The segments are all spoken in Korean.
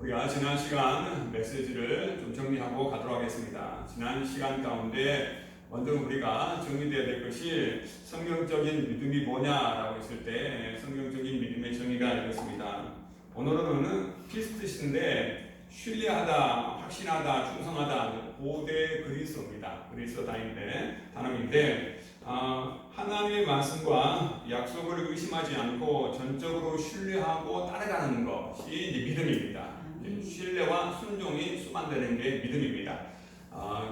우리가 지난 시간 메시지를 좀 정리하고 가도록 하겠습니다. 지난 시간 가운데 먼저 우리가 정리되어야 될 것이 성경적인 믿음이 뭐냐라고 했을 때 성경적인 믿음의 정의가 이렇습니다. 오늘은 피스트신데 신뢰하다, 확신하다, 충성하다 고대 그리스어입니다. 그리스어 단어인데 하나님의 말씀과 약속을 의심하지 않고 전적으로 신뢰하고 따라가는 것이 이제 믿음입니다. 신뢰와 순종이 수반되는 게 믿음입니다.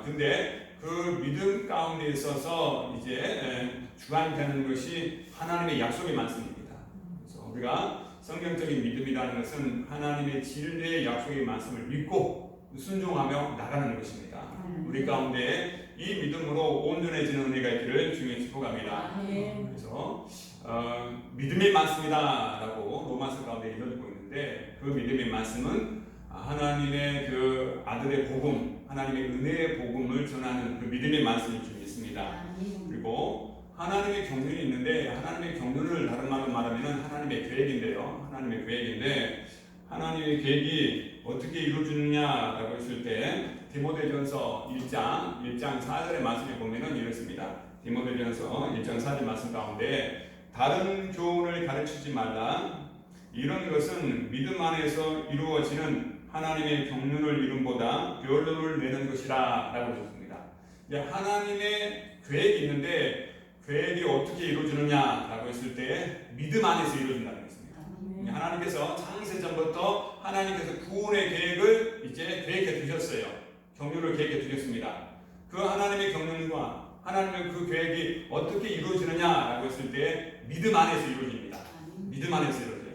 근데 그 믿음 가운데 있어서 이제 주관되는 것이 하나님의 약속의 말씀입니다. 그래서 우리가 성경적인 믿음이라는 것은 하나님의 진리의 약속의 말씀을 믿고 순종하며 나가는 것입니다. 우리 가운데 이 믿음으로 온전해지는 은혜가 있기를 주님의 축복합니다. 그래서 믿음의 말씀이다라고 로마서 가운데 읽어주고 있는데 그 믿음의 말씀은 하나님의 그 아들의 복음, 하나님의 은혜의 복음을 전하는 그 믿음의 말씀을 좀 있습니다. 그리고 하나님의 경륜이 있는데 하나님의 경륜을 다른 말로 말하면 하나님의 계획인데요. 하나님의 계획인데 하나님의 계획이 어떻게 이루어지느냐라고 했을 때 디모데전서 1장 4절의 말씀에 보면은 이렇습니다. 디모데전서 1장 4절 말씀 가운데 다른 교훈을 가르치지 말라. 이런 것은 믿음 안에서 이루어지는 하나님의 경륜을 이룸보다 결론을 내는 것이라 라고 하셨습니다. 하나님의 계획이 있는데 계획이 어떻게 이루어지느냐 라고 했을 때 믿음 안에서 이루어진다는 것입니다. 하나님께서 창세전부터 하나님께서 구원의 계획을 이제 계획해 두셨어요. 경륜을 계획해 두셨습니다. 그 하나님의 경륜과 하나님의 그 계획이 어떻게 이루어지느냐 라고 했을 때 믿음 안에서 이루어집니다. 믿음 안에서 이루어져요.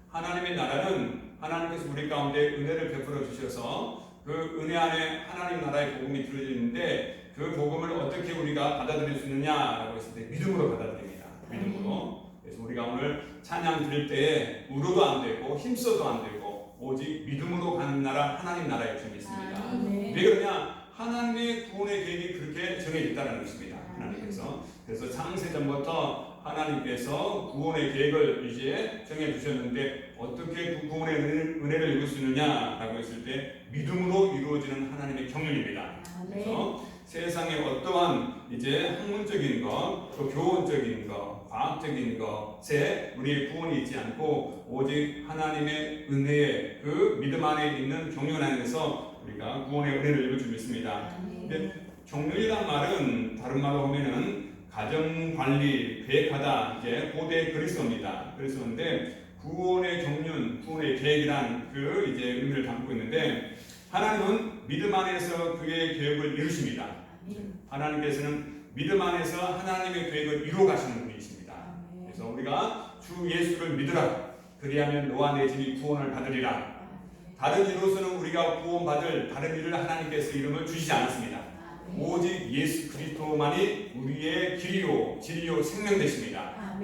하나님의 나라는 하나님께서 우리 가운데 은혜를 베풀어 주셔서 그 은혜 안에 하나님 나라의 복음이 들어져 있는데 그 복음을 어떻게 우리가 받아들일 수 있느냐라고 했을 때 믿음으로 받아들입니다. 믿음으로. 그래서 우리가 오늘 찬양 드릴 때에 우로도 안 되고 힘써도 안 되고 오직 믿음으로 가는 나라 하나님 나라에 좀 있습니다. 왜 그러냐? 하나님의 구원의 계획이 그렇게 정해졌다는 것입니다. 하나님께서. 그래서 창세전부터 하나님께서 구원의 계획을 이제 정해 주셨는데 어떻게 그 구원의 은혜를 이룰 수 있느냐라고 했을 때 믿음으로 이루어지는 하나님의 경륜입니다. 그래서 세상의 어떠한 이제 학문적인 것, 또 교원적인 것, 과학적인 것에 우리의 구원이 있지 않고 오직 하나님의 은혜의 그 믿음 안에 있는 경륜 안에서 우리가 구원의 은혜를 이룰 줄 믿습니다. 근데 경륜이란 말은 다른 말로 보면은 가정관리, 계획하다 이제 고대 그리스어입니다. 그리스어인데 구원의 경륜, 구원의 계획이란 그 이제 의미를 담고 있는데 하나님은 믿음 안에서 그의 계획을 이루십니다. 하나님께서는 믿음 안에서 하나님의 계획을 이루어 가시는 분이십니다. 그래서 우리가 주 예수를 믿으라. 그리하면 너와 내 집이 구원을 받으리라. 다른 이로서는 우리가 구원받을 다른 일을 하나님께서 이름을 주시지 않았습니다. 오직 예수 그리스도만이 우리의 길이요 진리요 생명 되십니다.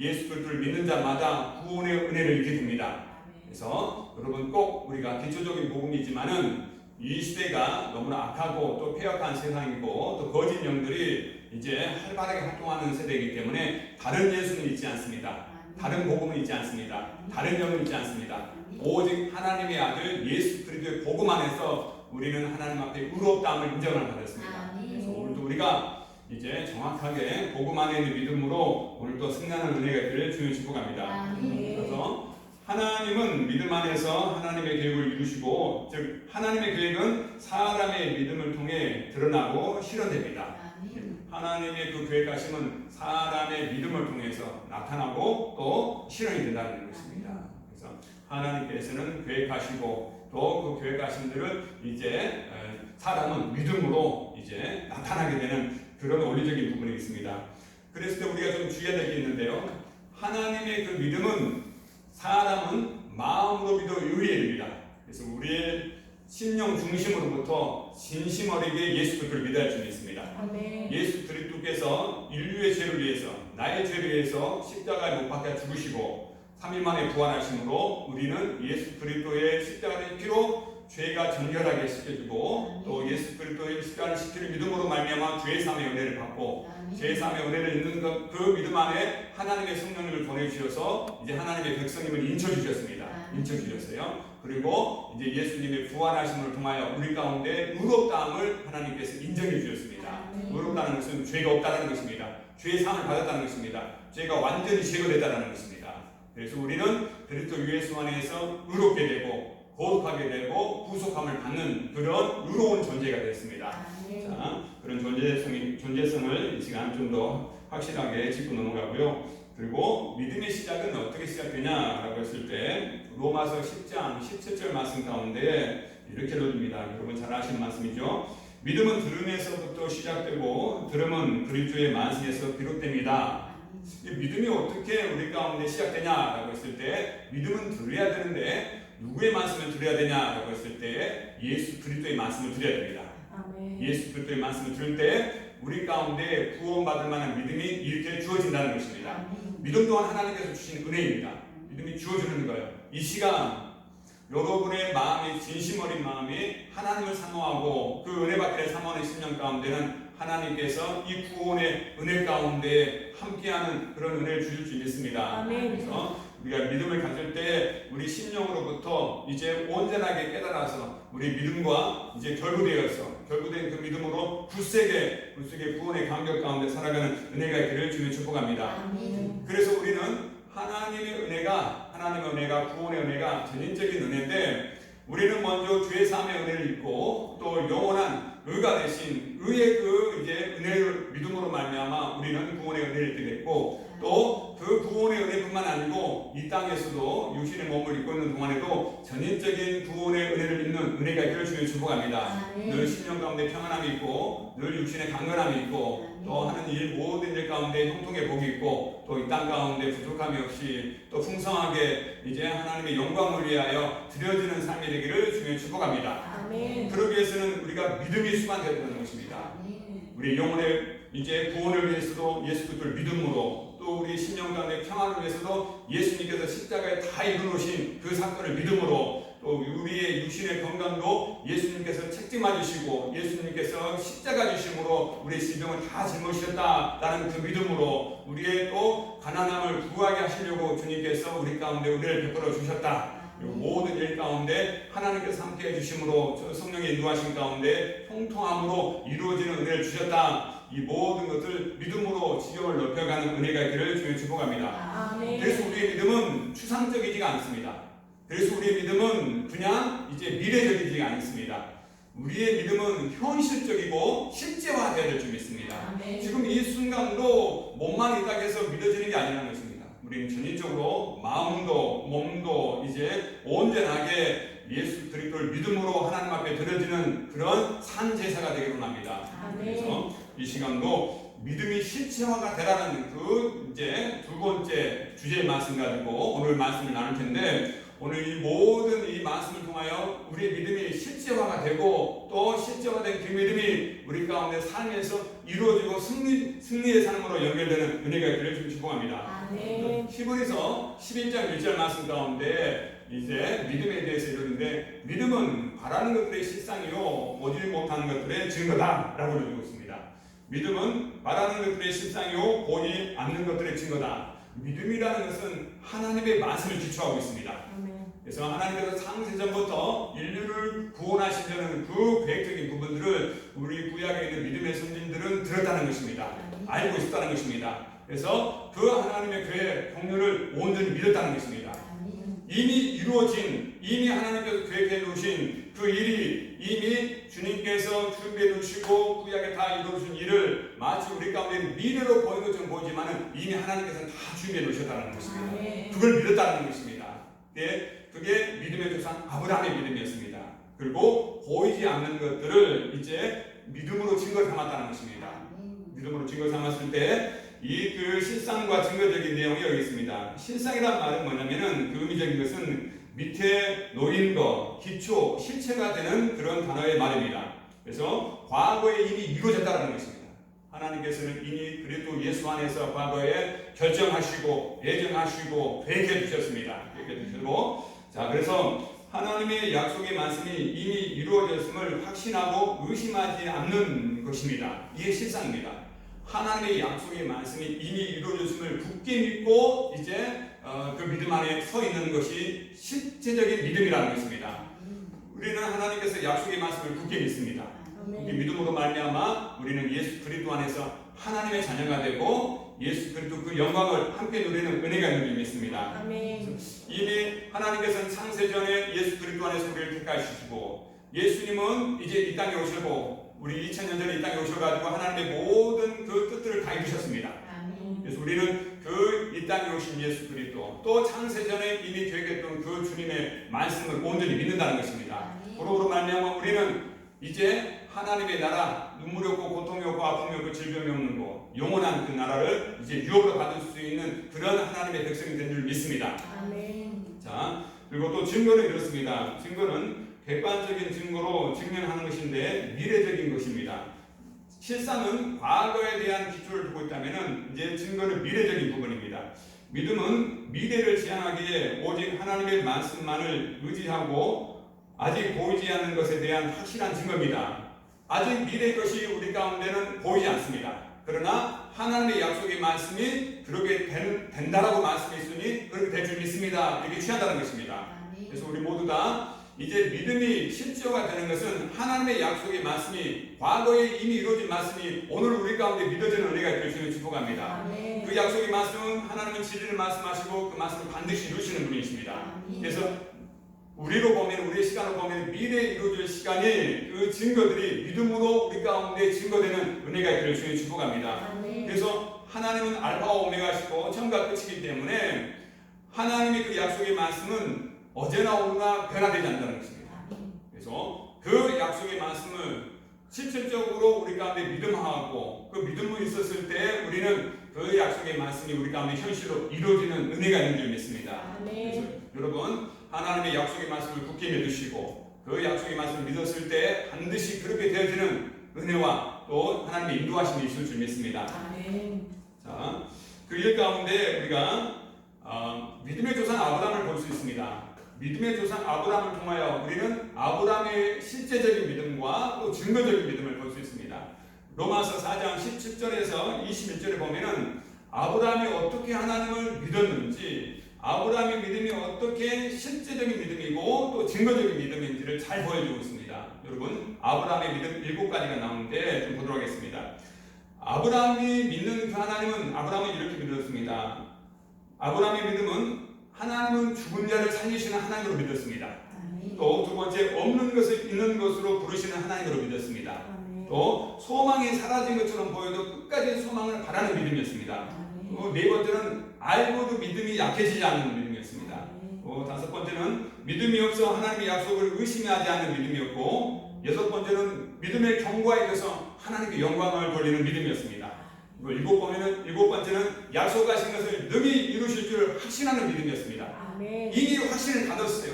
예수 그리스도를 믿는 자마다 구원의 은혜를 입게 됩니다. 그래서 여러분 꼭 우리가 기초적인 복음이지만은 이 시대가 너무나 악하고 또 폐역한 세상이고 또 거짓 영들이 이제 활발하게 활동하는 세대이기 때문에 다른 예수는 있지 않습니다. 다른 복음은 있지 않습니다. 다른 영은 있지 않습니다. 오직 하나님의 아들 예수 그리스도의 복음 안에서 우리는 하나님 앞에 의롭다함을 인정을 받았습니다. 그래서 오늘도 우리가 이제 정확하게 복음 안에 있는 믿음으로 오늘도 승리하는 은혜가 있기를 주님 축복합니다. 그래서 하나님은 믿음 안에서 하나님의 계획을 이루시고 즉 하나님의 계획은 사람의 믿음을 통해 드러나고 실현됩니다. 하나님의 그 계획하심은 사람의 믿음을 통해서 나타나고 또 실현이 된다는 것입니다. 그래서 하나님께서는 계획하시고 또 그 계획하심들을 이제 사람은 믿음으로 이제 나타나게 되는 그런 원리적인 부분이 있습니다. 그랬을 때 우리가 좀 주의해야 될 게 있는데요. 하나님의 그 믿음은 사람은 마음으로 믿어 의뢰입니다. 그래서 우리의 심령 중심으로부터 진심 어리게 예수 그리스도를 믿어야 할 줄이 있습니다. 예수 그리스도께서 인류의 죄를 위해서 나의 죄를 위해서 십자가에 못 박혀 죽으시고 3일 만에 부활하심으로 우리는 예수 그리스도의 십자가의 피로 죄가 정결하게 씻겨주고 또 예수 그리스도의 십자가를 지키는 믿음으로 말미암아 죄 사함의 은혜를 받고 죄 사함의 은혜를 있는 그 믿음 안에 하나님의 성령님을 보내주셔서 이제 하나님의 백성님을 인쳐주셨습니다. 인쳐주셨어요. 그리고 이제 예수님의 부활하심을 통하여 우리 가운데 의롭다함을 하나님께서 인정해 주셨습니다. 의롭다는 것은 죄가 없다는 것입니다. 죄의 사함을 받았다는 것입니다. 죄가 완전히 제거됐다는 것입니다. 그래서 우리는 그리스도 예수 안에서 의롭게 되고 거룩하게 되고 구속함을 받는 그런 의로운 존재가 됐습니다. 자, 그런 존재성을 이 시간 좀 더 확실하게 짚고 넘어가고요. 그리고 믿음의 시작은 어떻게 시작되냐라고 했을 때 로마서 10장 17절 말씀 가운데 이렇게 읽어줍니다. 여러분 잘 아시는 말씀이죠. 믿음은 들음에서부터 시작되고 들음은 그리스도의 말씀에서 비롯됩니다. 믿음이 어떻게 우리 가운데 시작되냐라고 했을 때 믿음은 들어야 되는데 누구의 말씀을 들어야 되냐라고 했을 때 예수 그리스도의 말씀을 들어야 됩니다. 아멘. 예수 그리스도의 말씀을 들을 때 우리 가운데 구원받을 만한 믿음이 이렇게 주어진다는 것입니다. 아멘. 믿음 또한 하나님께서 주신 은혜입니다. 믿음이 주어지는 거예요. 이 시간 여러분의 마음이 진심 어린 마음이 하나님을 사모하고 그 은혜 받기를 사모하는 심령 가운데는 하나님께서 이 구원의 은혜 가운데 함께하는 그런 은혜를 주실 줄 믿습니다. 아멘. 그래서 우리가 믿음을 가질 때 우리 심령으로부터 이제 온전하게 깨달아서 우리 믿음과 이제 결부된 그 믿음으로 굳세게 구원의 감격 가운데 살아가는 은혜가 있기를 주님 축복합니다. 아멘. 그래서 우리는 하나님의 은혜가 구원의 은혜가 전인적인 은혜인데 우리는 먼저 죄 사함의 은혜를 입고 또 영원한 의가 되신 의의 그 이제 은혜를 믿음으로 말미암아 우리는 구원의 은혜를 입게 됐고 또 그 구원의 은혜뿐만 아니고 이 땅에서도 육신의 몸을 입고 있는 동안에도 전인적인 구원의 은혜를 입는 은혜가 있기를 주님 축복합니다. 늘 심령 가운데 평안함이 있고 늘 육신의 강건함이 있고 또 하는 일 모든 일 가운데 형통의 복이 있고 또 이 땅 가운데 부족함이 없이 또 풍성하게 이제 하나님의 영광을 위하여 드려지는 삶이 되기를 주님 축복합니다. 아멘. 그러기 위해서는 우리가 믿음이 수반되어야 되는 것입니다. 우리 영혼의 이제 구원을 위해서도 예수 그리스도를 믿음으로 또 우리 심령 가운데 평안을 위해서도 예수님께서 십자가에 다 이루어진 그 사건을 믿음으로 또 우리의 육신의 건강도 예수님께서 책임져 주시고 예수님께서 십자가 주심으로 우리의 질병을 다 짊어지셨다라는 그 믿음으로 우리의 또 가난함을 구하게 하시려고 주님께서 우리 가운데 은혜를 베풀어 주셨다. 모든 일 가운데 하나님께서 함께 해주심으로 성령의 인도하신 가운데 통통함으로 이루어지는 은혜를 주셨다. 이 모든 것을 믿음으로 지경을 넓혀가는 은혜가 있기를 주님 축복합니다. 아멘. 그래서 우리의 믿음은 추상적이지가 않습니다. 그래서 우리의 믿음은 그냥 이제 미래적이지가 않습니다. 우리의 믿음은 현실적이고 실제화되어야 될 줄 믿습니다. 아멘. 지금 이 순간도 몸만 있다고 해서 믿어지는 게 아니라는 것입니다. 우리는 전인적으로 마음도 몸도 이제 온전하게 예수 그리스도를 믿음으로 하나님 앞에 드려지는 그런 산 제사가 되기로 합니다. 그래서 이 시간도 믿음이 실체화가 되라는 그 이제 두 번째 주제의 말씀 가지고 오늘 말씀을 나눌 텐데 오늘 이 모든 이 말씀을 통하여 우리의 믿음이 실제화가 되고 또 실제화된 그 믿음이 우리 가운데 삶에서 이루어지고 승리의 삶으로 연결되는 은혜가 있기를 좀 축복합니다. 히브리서 11장 1절 말씀 가운데 이제 믿음에 대해서 이러는데 믿음은 바라는 것들의 실상이요 보지 못하는 것들의 증거다 라고 이루고 있습니다. 믿음은 바라는 것들의 실상이요 보지 않는 것들의 증거다. 믿음이라는 것은 하나님의 말씀을 기초하고 있습니다. 그래서 하나님께서 창세전부터 인류를 구원하시려는 그 계획적인 부분들을 우리 구약에 있는 믿음의 선진들은 들었다는 것입니다. 알고 있었다는 것입니다. 그래서 그 하나님의 계획, 공로를 온전히 믿었다는 것입니다. 이미 이루어진, 이미 하나님께서 계획해 놓으신 그 일이 이미 주님께서 준비해 놓으시고 구약에 다 이루어진 일을 마치 우리 가운데 미래로 보이는 것처럼 보이지만 이미 하나님께서 다 준비해 놓으셨다는 것입니다. 그걸 믿었다는 것입니다. 그게 믿음의 조상 아브라함의 믿음이었습니다. 그리고 보이지 않는 것들을 이제 믿음으로 증거 삼았다는 것입니다. 믿음으로 증거 삼았을 때 이 그 실상과 증거적인 내용이 여기 있습니다. 실상이란 말은 뭐냐면은 그 의미적인 것은 밑에 놓인 것, 기초, 실체가 되는 그런 단어의 말입니다. 그래서 과거에 이미 이루어졌다는 것입니다. 하나님께서는 이미 그리스도 예수 안에서 과거에 결정하시고 예정하시고 계획해 주셨습니다. 계획해 주시고 자 그래서 하나님의 약속의 말씀이 이미 이루어졌음을 확신하고 의심하지 않는 것입니다. 이게 실상입니다. 하나님의 약속의 말씀이 이미 이루어졌음을 굳게 믿고 이제 그 믿음 안에 서 있는 것이 실제적인 믿음이라는 것입니다. 우리는 하나님께서 약속의 말씀을 굳게 믿습니다. 이 믿음으로 말미암아 우리는 예수 그리스도 안에서 하나님의 자녀가 되고 예수 그리스도 그 영광을 함께 누리는 은혜가 있는 줄 믿습니다. 이미 하나님께서는 창세전에 예수 그리스도 안에서 우리를 택하시고 예수님은 이제 이 땅에 오시고 우리 2000년 전에 이 땅에 오셔가지고 하나님의 모든 그 뜻들을 다 이루셨습니다. 그래서 우리는 그 이 땅에 오신 예수 그리스도 또 창세전에 이미 계획했던 그 주님의 말씀을 온전히 믿는다는 것입니다. 그러므로 말미암아 우리는 이제 하나님의 나라, 눈물이 없고 고통이 없고 아픔이 없고 질병이 없는 곳, 영원한 그 나라를 이제 유업으로 받을 수 있는 그런 하나님의 백성이 된 줄 믿습니다. 자, 그리고 또 증거는 이렇습니다. 증거는 객관적인 증거로 증명하는 것인데 미래적인 것입니다. 실상은 과거에 대한 기초를 두고 있다면 이제 증거는 미래적인 부분입니다. 믿음은 미래를 지향하기에 오직 하나님의 말씀만을 의지하고 아직 보이지 않는 것에 대한 확실한 증거입니다. 아직 미래의 것이 우리 가운데는 보이지 않습니다. 그러나 하나님의 약속의 말씀이 그렇게 된다라고 말씀했으니 그렇게 될 줄 믿습니다. 이렇게 취한다는 것입니다. 그래서 우리 모두 다 이제 믿음이 실제가 되는 것은 하나님의 약속의 말씀이 과거에 이미 이루어진 말씀이 오늘 우리 가운데 믿어지는 은혜가 될 수 있는 축복합니다. 그 약속의 말씀은 하나님은 진리를 말씀하시고 그 말씀을 반드시 이루시는 분이십니다. 그래서 우리로 보면 우리의 시간으로 보면 미래에 이루어질 시간이 그 증거들이 믿음으로 우리 가운데 증거되는 은혜가 될 수 있는 축복합니다. 그래서 하나님은 알파와 오메가시고 처음과 끝이기 때문에 하나님의 그 약속의 말씀은 어제나 오늘나 변화되지 않는다는 것입니다. 그래서 그 약속의 말씀을 실질적으로 우리 가운데 믿음하고 그 믿음이 있었을 때 우리는 그 약속의 말씀이 우리 가운데 현실로 이루어지는 은혜가 있는 줄 믿습니다. 그래서 여러분 하나님의 약속의 말씀을 굳게 믿으시고 그 약속의 말씀을 믿었을 때 반드시 그렇게 되어지는 은혜와 또 하나님의 인도하심이 있을 줄 믿습니다. 자, 그 일 가운데 우리가 믿음의 조상 아브라함을 볼 수 있습니다. 믿음의 조상 아브라함을 통하여 우리는 아브라함의 실제적인 믿음과 또 증거적인 믿음을 볼 수 있습니다. 로마서 4장 17절에서 21절에 보면은 아브라함이 어떻게 하나님을 믿었는지 아브라함의 믿음이 어떻게 실제적인 믿음이고 또 증거적인 믿음인지를 잘 보여주고 있습니다. 여러분 아브라함의 믿음 7가지가 나오는데 좀 보도록 하겠습니다. 아브라함이 믿는 그 하나님은 아브라함은 이렇게 믿었습니다. 아브라함의 믿음은 하나님은 죽은 자를 살리시는 하나님으로 믿었습니다. 또 두 번째 없는 것을 있는 것으로 부르시는 하나님으로 믿었습니다. 또 소망이 사라진 것처럼 보여도 끝까지 소망을 바라는 믿음이었습니다. 또 네 번째는 알고도 믿음이 약해지지 않는 믿음이었습니다. 또 다섯 번째는 믿음이 없어 하나님의 약속을 의심하지 않는 믿음이었고 여섯 번째는 믿음의 경과에 대해서 하나님께 영광을 돌리는 믿음이었습니다. 일곱 번째는 약속하신 것을 능히 이루실 줄 확신하는 믿음이었습니다. 이미 확신을 가졌어요.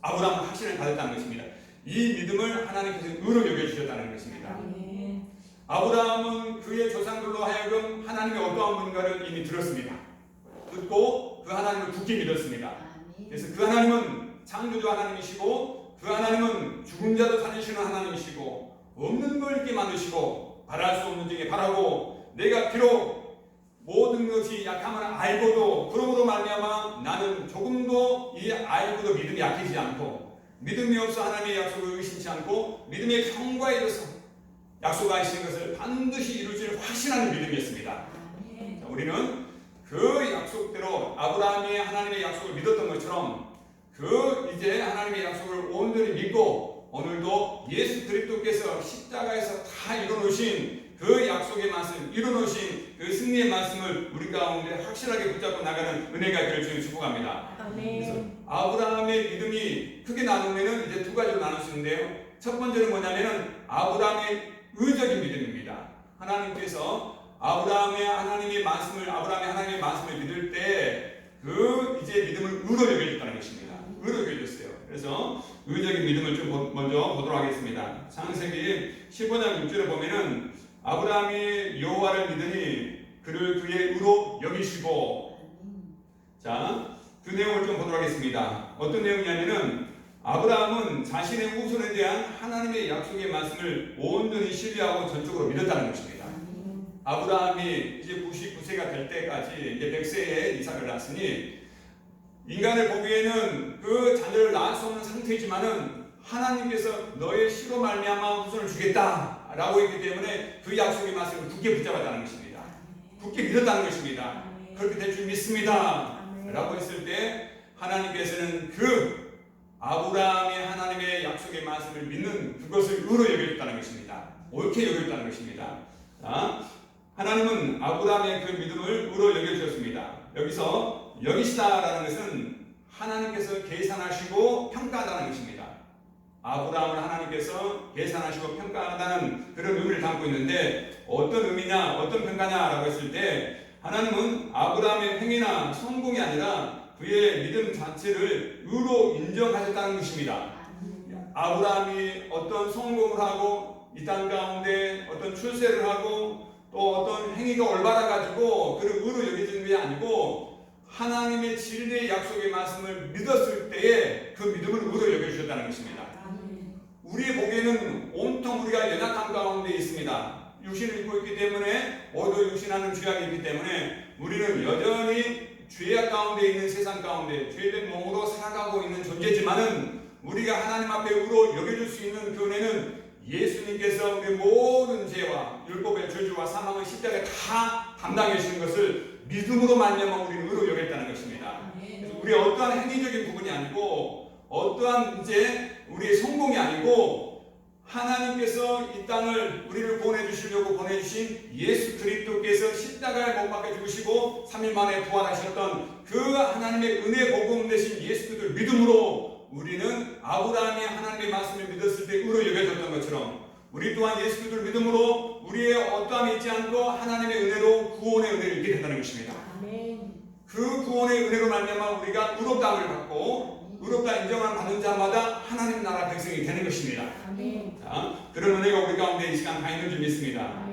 아브라함은 확신을 가졌다는 것입니다. 이 믿음을 하나님께서 의로 여겨주셨다는 것입니다. 아브라함은 그의 조상들로 하여금 하나님의 어떠한 분인가를 이미 들었습니다. 듣고 그 하나님을 굳게 믿었습니다. 그래서 그 하나님은 창조주 하나님이시고 그 하나님은 죽은 자도 살리시는 하나님이시고 없는 걸 있게 만드시고 바랄 수 없는 중에 바라고 내가 비록 모든 것이 약함을 알고도 그러므로 말미암아 나는 조금도 이 알고도 믿음이 약해지지 않고 믿음이 없어 하나님의 약속을 의심치 않고 믿음의 경과에 대해서 약속하신 것을 반드시 이루실 확신하는 믿음이었습니다. 자, 우리는 그 약속대로 아브라함이 하나님의 약속을 믿었던 것처럼 그 이제 하나님의 약속을 온전히 믿고 오늘도 예수 그리스도께서 십자가에서 다 이루어놓으신 그 약속의 말씀, 이루어놓으신 그 승리의 말씀을 우리 가운데 확실하게 붙잡고 나가는 은혜가 될 수 있는 축복합니다. 그래서 아브라함의 믿음이 크게 나누면 이제 두 가지로 나눌 수 있는데요. 첫 번째는 뭐냐면은 아브라함의 의적인 믿음입니다. 하나님께서 아브라함의 하나님의 말씀을 믿을 때 그 이제 믿음을 의로 여겨줬다는 것입니다. 의로 여겨줬어요. 그래서 의적인 믿음을 좀 먼저 보도록 하겠습니다. 창세기 15장 6절에 보면은 아브라함이 여호와를 믿으니 그를 그의 의로 여기시고 자, 그 내용을 좀 보도록 하겠습니다. 어떤 내용이냐면은 아브라함은 자신의 후손에 대한 하나님의 약속의 말씀을 온전히 신뢰하고 전적으로 믿었다는 것입니다. 아브라함이 이제 99세가 될 때까지 이제 100세에 이삭을 낳았으니 인간을 보기에는 그 자녀를 낳을 수 없는 상태이지만은 하나님께서 너의 씨로 말미암아 후손을 주겠다라고 했기 때문에 그 약속의 말씀을 굳게 붙잡았다는 것입니다. 굳게 믿었다는 것입니다. 그렇게 될 줄 믿습니다 라고 했을 때 하나님께서는 그 아브라함의 하나님의 약속의 말씀을 믿는 그것을 의로 여겨줬다는 것입니다. 옳게 여겨줬다는 것입니다. 하나님은 아브라함의 그 믿음을 의로 여겨주셨습니다. 여기서 여기시다라는 것은 하나님께서 계산하시고 평가하다는 것입니다. 아브라함을 하나님께서 계산하시고 평가하다는 그런 의미를 담고 있는데 어떤 의미냐, 어떤 평가냐라고 했을 때 하나님은 아브라함의 행위나 성공이 아니라 그의 믿음 자체를 의로 인정하셨다는 것입니다. 아브라함이 어떤 성공을 하고 이 땅 가운데 어떤 출세를 하고 또 어떤 행위가 올바라가지고 그를 의로 여겨지는 게 아니고 하나님의 진리의 약속의 말씀을 믿었을 때에 그 믿음을 의로 여겨주셨다는 것입니다. 우리의 보기에는 온통 우리가 연약한 가운데 있습니다. 육신을 입고 있기 때문에 모두 육신하는 죄악이 있기 때문에 우리는 여전히 죄악 가운데 있는 세상 가운데 죄된 몸으로 살아가고 있는 존재지만은 우리가 하나님 앞에 의로 여겨줄 수 있는 그 은혜는 예수님께서 우리의 모든 죄와 율법의 저주와 사망의 십자가에 다 담당해 주시는 것을 믿음으로 말미암아 우리는 의로 여겼다는 것입니다. 그래서 우리의 어떠한 행위적인 부분이 아니고 어떠한 이제 우리의 성공이 아니고 하나님께서 이 땅을 우리를 보내주시려고 보내주신 예수 그리스도께서 십자가에 못 박혀 죽으시고 3일 만에 부활하셨던 그 하나님의 은혜 복음 되신 예수 그리스도를 믿음으로 우리는 아브라함이 하나님의 말씀을 믿었을 때 의로 여겨졌던 것처럼 우리 또한 예수 그리스도를 믿음으로 우리의 어떠함이 있지 않고 하나님의 은혜로 구원의 은혜를 입게 된다는 것입니다. 그 구원의 은혜로 말미암아 우리가 의롭다함을 받고 의롭다 인정을 받는 자마다 하나님 나라 백성이 되는 것입니다. 자, 그런 은혜가 우리 가운데 이 시간 다 있는 줄 믿습니다.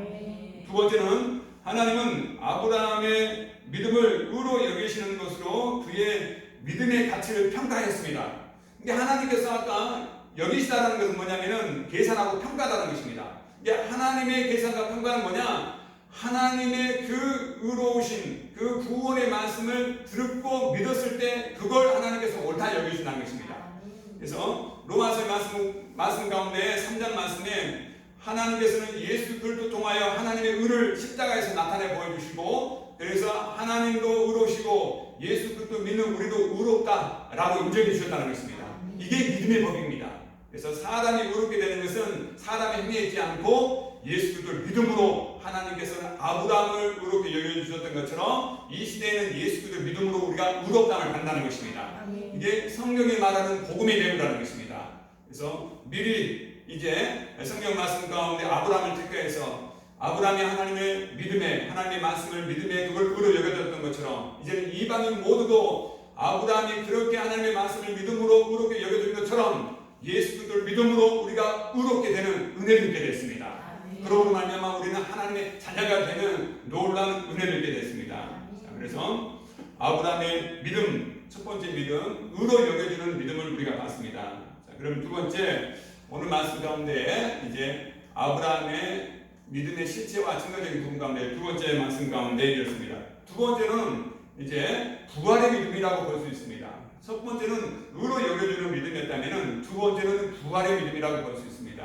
두 번째는 하나님은 아브라함의 믿음을 의로 여기시는 것으로 그의 믿음의 가치를 평가했습니다. 근데 하나님께서 아까 여기시다라는 것은 뭐냐면은 계산하고 평가하다는 것입니다. 이제 하나님의 계산과 평가는 뭐냐? 하나님의 그 의로우신 그 구원의 말씀을 듣고 믿었을 때 그걸 하나님께서 옳다 여기신다는 것입니다. 그래서 로마서의 말씀 가운데 3장 말씀에 하나님께서는 예수 그리스도 통하여 하나님의 의를 십자가에서 나타내 보여주시고 그래서 하나님도 의로우시고 예수 그리스도 믿는 우리도 의롭다라고 인정해 주셨다는 것입니다. 이게 믿음의 법입니다. 그래서 사람이 의롭게 되는 것은 사람의 힘에 있지 않고 예수 그리스도를 믿음으로 하나님께서는 아브라함을 의롭게 여겨주셨던 것처럼 이 시대에는 예수 그리스도를 믿음으로 우리가 의롭다함을 받는다는 것입니다. 이게 성경이 말하는 복음의 내용이라는 것입니다. 그래서 미리 이제 성경 말씀 가운데 아브라함을 택해서 아브라함이 하나님의 믿음에 하나님의 말씀을 믿음에 그걸 의로 여겨졌던 것처럼 이제는 이방인 모두도 아브라함이 그렇게 하나님의 말씀을 믿음으로 의롭게 여겨진 것처럼 예수 그리스도를 믿음으로 우리가 의롭게 되는 은혜를 입게 됐습니다. 그러므로 말미암아 우리는 하나님의 자녀가 되는 놀라운 은혜를 입게 됐습니다. 자, 그래서 아브라함의 믿음, 첫 번째 믿음, 의로 여겨지는 믿음을 우리가 봤습니다. 자, 그럼 두 번째 오늘 말씀 가운데 이제 아브라함의 믿음의 실체와 증거적인 부분 가운데 두 번째 말씀 가운데 이렇습니다. 두 번째는 이제 부활의 믿음이라고 볼 수 있습니다. 첫 번째는 의로 여겨지는 믿음이었다면 두 번째는 부활의 믿음이라고 볼 수 있습니다.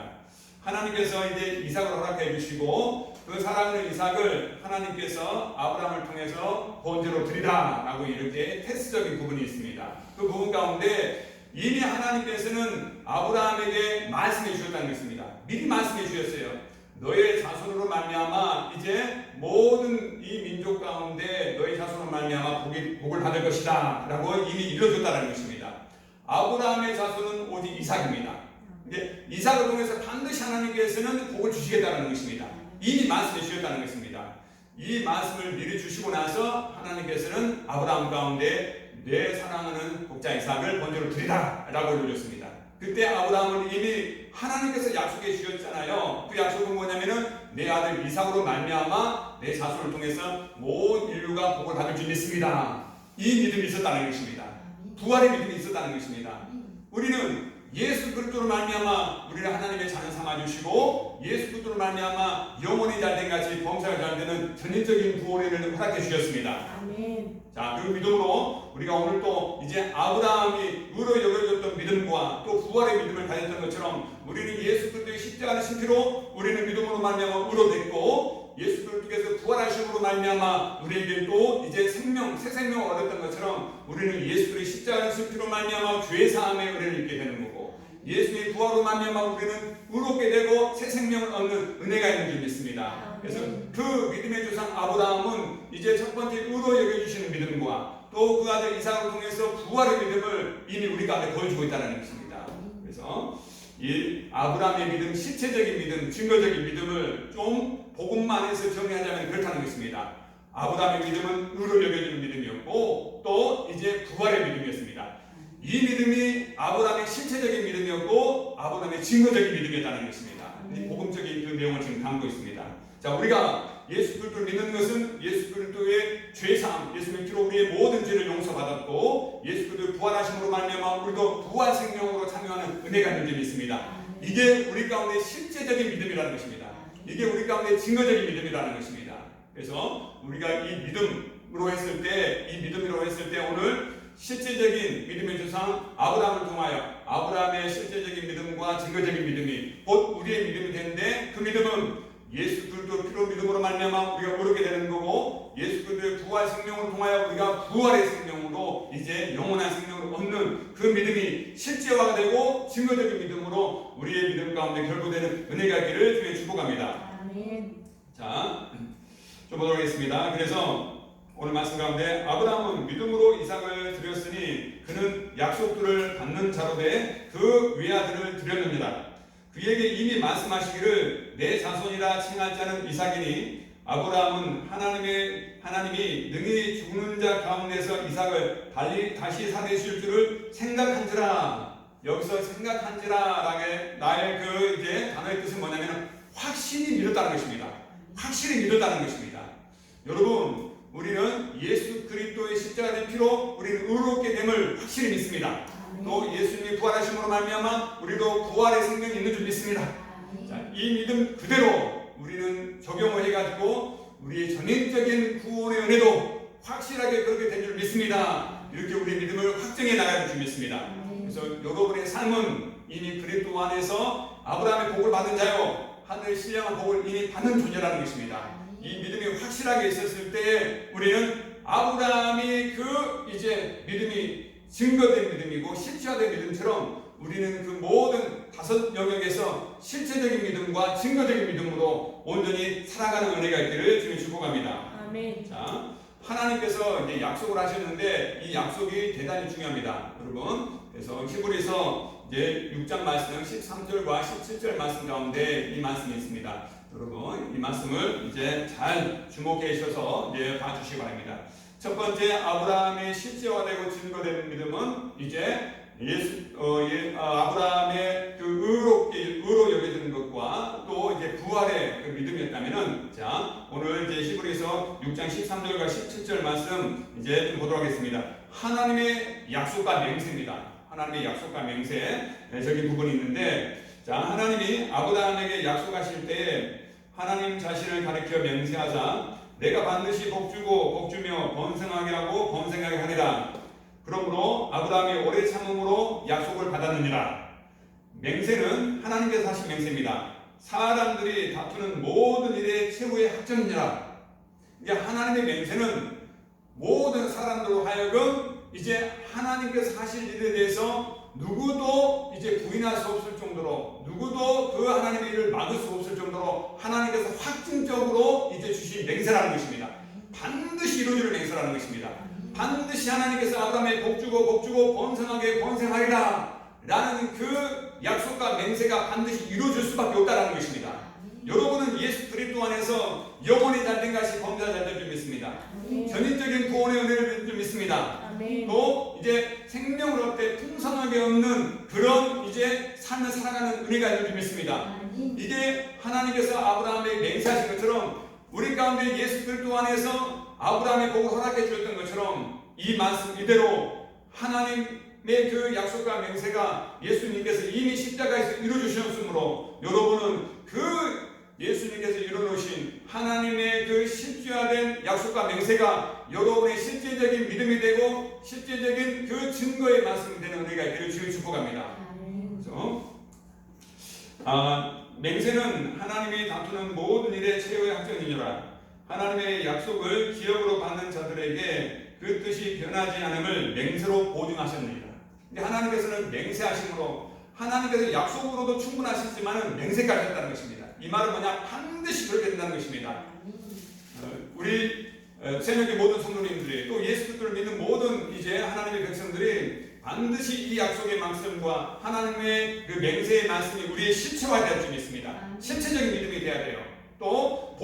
하나님께서 이제 이삭을 허락해 주시고 그 사랑하는 이삭을 하나님께서 아브라함을 통해서 번제로 드리라라고 이렇게 테스트적인 부분이 있습니다. 그 부분 가운데 이미 하나님께서는 아브라함에게 말씀해 주셨다는 것입니다. 미리 말씀해 주셨어요. 너의 자손으로 말미암아 이제 모든 이 민족 가운데 너의 자손으로 말미암아 복을 받을 것이다 라고 이미 이루어졌다는 것입니다. 아브라함의 자손은 오직 이삭입니다. 근데 이삭을 통해서 반드시 하나님께서는 복을 주시겠다는 것입니다. 이미 말씀해 주셨다는 것입니다. 이 말씀을 미리 주시고 나서 하나님께서는 아브라함 가운데 내 사랑하는 복자 이삭을 번제로 드리라 라고 이루어졌습니다. 그때 아브라함은 이미 하나님께서 약속해 주셨잖아요. 그 약속은 뭐냐면은 내 아들 이삭으로 말미암아 내 자손을 통해서 모든 인류가 복을 받을 줄 믿습니다. 이 믿음이 있었다는 것입니다. 부활의 믿음이 있었다는 것입니다. 우리는 예수 그리스도로 말미암아 우리를 하나님의 자녀 삼아 주시고 예수 그리스도로 말미암아 영원히 잘된 같이 범사가 잘되는 전인적인 구원을 허락해 주셨습니다. 아멘. 자, 그 믿음으로 우리가 오늘 또 이제 아브라함이 의로 여겨졌던 믿음과 또 부활의 믿음을 가졌던 것처럼 우리는 예수 그리스도의 십자가의 신피로 우리는 믿음으로 말미암아 의로 됐고 예수 그리스도께서 부활하심으로 말미암아 우리에게 또 이제 생명, 새 생명을 얻었던 것처럼 우리는 예수 그리스도의 십자가의 신피로 말미암아 죄 사함의 은혜를 입게 되는 거고 예수의 부활로 말미암아 우리는 의롭게 되고 새 생명을 얻는 은혜가 있는 줄 믿습니다. 그래서 그 믿음의 조상 아브라함은 이제 첫 번째 의로 여겨주시는 믿음과 또 그 아들 이삭을 통해서 부활의 믿음을 이미 우리 가운데 보여주고 있다는 것입니다. 그래서 이 아브라함의 믿음, 실체적인 믿음, 증거적인 믿음을 좀 복음만 해서 정리하자면 그렇다는 것입니다. 아브라함의 믿음은 의로 여겨지는 믿음이었고 또 이제 부활의 믿음이었습니다. 이 믿음이 아브라함의 실체적인 믿음이었고 아브라함의 증거적인 믿음이었다는 것입니다. 이 복음적인 그 내용을 지금 담고 있습니다. 자, 우리가 예수 그리스도를 믿는 것은 예수 그리스도의 죄사함, 예수의 피로 우리의 모든 죄를 용서받았고 예수 그리스도의 부활하심으로 말미암아 우리도 부활 생명으로 참여하는 은혜가 있는 줄 믿습니다. 이게 우리 가운데 실제적인 믿음이라는 것입니다. 이게 우리 가운데 증거적인 믿음이라는 것입니다. 그래서 우리가 이 믿음으로 했을 때, 이 믿음으로 했을 때 오늘 실제적인 믿음의 조상 아브라함을 통하여 아브라함의 실제적인 믿음과 증거적인 믿음이 곧 우리의 믿음이 되는데 그 믿음은 예수 그리스도 피로 믿음으로 말미암아 우리가 오르게 되는 거고 예수 그리스도의 부활 생명을 통하여 우리가 부활의 생명으로 이제 영원한 생명을 얻는 그 믿음이 실제화가 되고 증거적인 믿음으로 우리의 믿음 가운데 결부되는 은혜가 있기를 주에 축복합니다. 아멘. 자, 좀 보도록 하겠습니다. 그래서 오늘 말씀 가운데 아브라함은 믿음으로 이삭을 드렸으니 그는 약속들을 받는 자로 돼 그 외아들을 드렸느니라. 그에게 이미 말씀하시기를 내 자손이라 칭할 자는 이삭이니 아브라함은 하나님이 능히 죽는 자 가운데서 이삭을 다시 살리실 줄을 생각한지라. 여기서 생각한지라 나의 그 이제 단어의 뜻은 뭐냐면 확신이 믿었다는 것입니다. 확실히 믿었다는 것입니다. 여러분, 우리는 예수 그리스도의 십자가의 피로 우리는 의롭게 됨을 확실히 믿습니다. 또 예수님이 부활하심으로 말미암아 우리도 부활의 생명이 있는 줄 믿습니다. 자, 이 믿음 그대로 우리는 적용을 해가지고 우리의 전인적인 구원의 은혜도 확실하게 그렇게 된 줄 믿습니다. 이렇게 우리의 믿음을 확정해 나갈 줄 믿습니다. 그래서 여러분의 삶은 이미 그리스도 안에서 아브라함의 복을 받은 자요 하늘의 신령한 복을 이미 받는 존재라는 것입니다. 이 믿음이 확실하게 있었을 때 우리는 아브라함이 그 이제 믿음이 증거된 믿음이고 실체화된 믿음처럼 우리는 그 모든 다섯 영역에서 실체적인 믿음과 증거적인 믿음으로 온전히 살아가는 은혜가 있기를 주님 축복합니다. 아멘. 자, 하나님께서 이제 약속을 하셨는데 이 약속이 대단히 중요합니다, 여러분. 그래서 히브리서 이제 6장 말씀 13절과 17절 말씀 가운데 이 말씀이 있습니다. 여러분, 이 말씀을 이제 잘 주목해 주셔서 이제 봐주시기 바랍니다. 첫 번째 아브라함의 실제화되고 증거되는 믿음은 이제 아브라함의 그 의로 여겨지는 것과 또 이제 부활의 그 믿음이었다면은 자, 오늘 이제 히브리서 6장 13절과 17절 말씀 이제 좀 보도록 하겠습니다. 하나님의 약속과 맹세입니다. 하나님의 약속과 맹세적인 부분이 있는데 자, 하나님이 아브라함에게 약속하실 때 하나님 자신을 가리켜 맹세하자 내가 반드시 복주고 복주며 번성하게 하고 번성하게 하리라. 그러므로 아브라함이 오래 참음으로 약속을 받았느니라. 맹세는 하나님께서 하신 맹세입니다. 사람들이 다투는 모든 일의 최후의 확정이니라. 이게 하나님의 맹세는 모든 사람들로 하여금 이제 하나님께서 하실 일에 대해서 누구도 이제 부인할 수 없을 정도로 누구도 그 하나님의 일을 막을 수 없을 정도로 하나님께서 확증적으로 이제 주신 맹세라는 것입니다. 반드시 이루어질 맹세라는 것입니다. 반드시 하나님께서 아브라함의 복주고 번성하게 번성하리라 라는 그 약속과 맹세가 반드시 이루어질 수밖에 없다는 것입니다. 여러분은 예수 그리스도 안에서 영원히 잘된 것이 범죄자 잘된 줄 믿습니다. 전인적인 구원의 은혜를 줄 믿습니다. 또 이제 생명을 얻되 풍성하게 얻는 그런 이제 삶을 살아가는 은혜가 있는 줄 믿습니다. 이게 하나님께서 아브라함에게 맹세하신 것처럼 우리 가운데 예수 그리스도 안에서 아브라함의 복을 허락해 주었던 것처럼 이 말씀 이대로 하나님 그 약속과 맹세가 예수님께서 이미 십자가에서 이루어주셨으므로 여러분은 그 예수님께서 이루어놓으신 하나님의 그 실제화된 약속과 맹세가 여러분의 실제적인 믿음이 되고 실제적인 그 증거의 말씀이 되는 은혜가 있기를 주의 축복합니다. 그래서 맹세는 하나님이 다투는 모든 일의 최후의 확정이니라. 하나님의 약속을 기업으로 받는 자들에게 그 뜻이 변하지 않음을 맹세로 보증하셨느니라. 근데 하나님께서는 맹세하심으로 하나님께서 약속으로도 충분하시지만 맹세까지 했다는 것입니다. 이 말은 뭐냐? 반드시 그렇게 된다는 것입니다. 우리 새벽의 모든 성도님들이 또 예수 그리스도를 믿는 모든 이제 하나님의 백성들이 반드시 이 약속의 말씀과 하나님의 그 맹세의 말씀이 우리의 실체화될 줄 믿습니다. 실체적인 믿음이 돼야 돼요. 또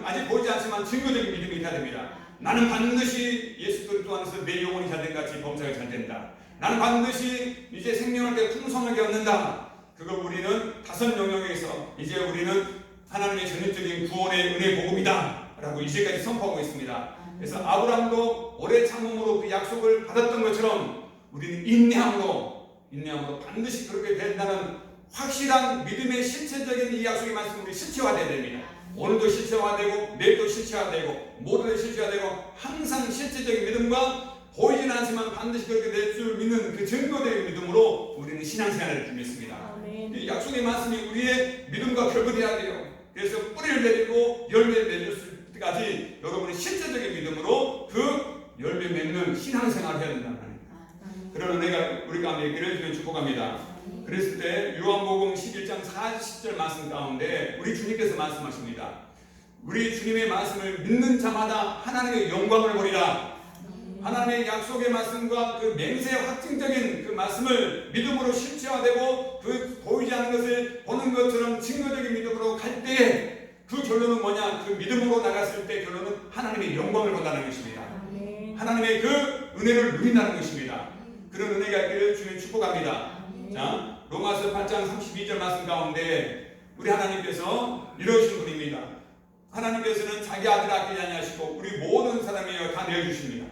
아직 보이지 않지만 증거적인 믿음이 돼야 됩니다. 나는 반드시 예수 그리스도 안에서 내 영혼이 잘된 같이 범사가 잘 된다. 나는 반드시 이제 생명을 풍성하게 얻는다. 그걸 우리는 다섯 영역에서 이제 우리는 하나님의 전인적인 구원의 은혜 복음이다 라고 이제까지 선포하고 있습니다. 그래서 아브라함도 오래 참음으로 그 약속을 받았던 것처럼 우리는 인내함으로 반드시 그렇게 된다는 확실한 믿음의 실체적인 이 약속의 말씀이 우리 실체화되어야 됩니다. 오늘도 실체화되고 내일도 실체화되고 모두도 실체화되고 항상 실체적인 믿음과 보이진 않지만 반드시 그렇게 될 줄 믿는 그 증거적인 믿음으로 우리는 신앙생활을 준비했습니다. 이 약속의 말씀이 우리의 믿음과 결부돼야 돼요. 그래서 뿌리를 내리고 열매를 맺을 때까지 여러분의 실제적인 믿음으로 그 열매 맺는 신앙생활을 해야 된다는 말입니다. 그런 은혜가 우리 가운데 있기를 주님 축복합니다. 그랬을 때 요한복음 11장 40절 말씀 가운데 우리 주님께서 말씀하십니다. 우리 주님의 말씀을 믿는 자마다 하나님의 영광을 보리라. 하나님의 약속의 말씀과 그 맹세의 확증적인 그 말씀을 믿음으로 실체화되고 그 보이지 않는 것을 보는 것처럼 증거적인 믿음으로 갈 때에 그 결론은 뭐냐? 그 믿음으로 나갔을 때 결론은 하나님의 영광을 본다는 것입니다. 하나님의 그 은혜를 누린다는 것입니다. 그런 은혜가 있기를 주님 축복합니다. 자, 로마서 8장 32절 말씀 가운데 우리 하나님께서 이러신 분입니다. 하나님께서는 자기 아들을 아끼지 아니하시고 우리 모든 사람이여 다 내어주십니다.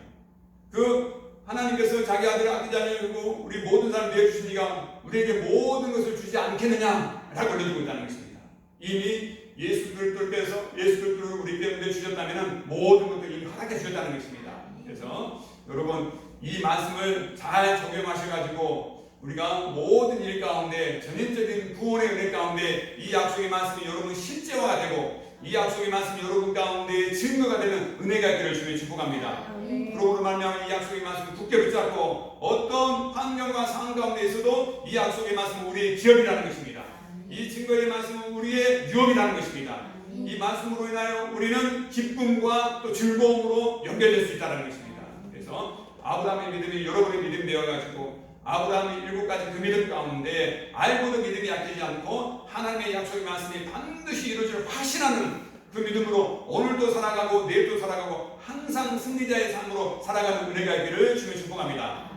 그 하나님께서 자기 아들을 아끼지 아니하시고 우리 모든 사람 내어주시니까 우리에게 모든 것을 주지 않겠느냐라고 알려주고 있다는 것입니다. 이미 예수 그리스도께서 예수 그리스도를 우리 때문에 주셨다면 모든 것들을 이미 허락해 주셨다는 것입니다. 그래서 여러분 이 말씀을 잘 적용하셔가지고 우리가 모든 일 가운데 전인적인 구원의 은혜 가운데 이 약속의 말씀이 여러분 실제화되고 이 약속의 말씀이 여러분 가운데 증거가 되는 은혜가 있기를 주님 축복합니다. 그러므로 말미암아 이 약속의 말씀을 굳게 붙잡고 어떤 환경과 상황 가운데 있어도 이 약속의 말씀은 우리의 기업이라는 것입니다. 이 증거의 말씀은 우리의 유업이라는 것입니다. 이 말씀으로 인하여 우리는 기쁨과 또 즐거움으로 연결될 수 있다는 것입니다. 그래서 아브라함의 믿음이 여러분의 믿음이 되어가지고 아브라함이 7가지 그 믿음 가운데 알고도 믿음이 약해지지 않고 하나님의 약속의 말씀이 반드시 이루어질 확신하는 그 믿음으로 오늘도 살아가고 내일도 살아가고 항상 승리자의 삶으로 살아가는 은혜가 있기를 주님 축복합니다.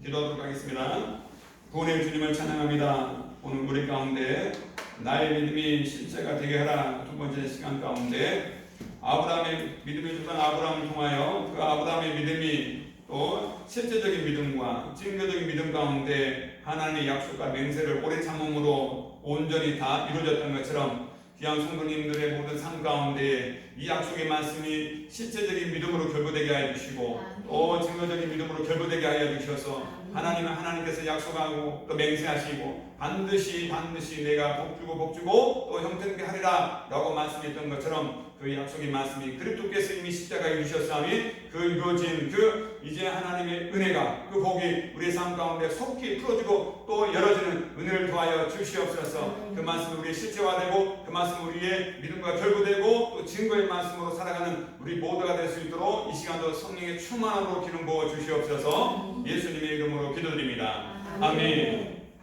기도하도록 하겠습니다. 구원의 주님을 찬양합니다. 오늘 우리 가운데 나의 믿음이 실제가 되게 하라. 두 번째 시간 가운데 아브라함의 믿음의 조상 아브라함을 통하여 그 아브라함의 믿음이 또 실제적인 믿음과 증거적인 믿음 가운데 하나님의 약속과 맹세를 오래 참음으로 온전히 다 이루어졌던 것처럼 귀한 성도님들의 모든 삶 가운데 이 약속의 말씀이 실제적인 믿음으로 결부되게 하여 주시고 또 증거적인 믿음으로 결부되게 하여 주셔서 하나님은 하나님께서 약속하고 또 맹세하시고 반드시 내가 복주고 또 형통케 하리라 라고 말씀했던 것처럼 그 약속의 말씀이 그리스도께서 이미 십자가에 주셨사오니 그 이루어진 그 이제 하나님의 은혜가 그 복이 우리의 삶 가운데 속히 풀어지고 또 열어지는 은혜를 더하여 주시옵소서. 그 말씀이 우리의 실체화되고 그 말씀이 우리의 믿음과 결부되고 또 증거의 말씀으로 살아가는 우리 모두가 될 수 있도록 이 시간도 성령의 충만함으로 기름 부어 주시옵소서. 예수님의 이름으로 기도드립니다. 아멘.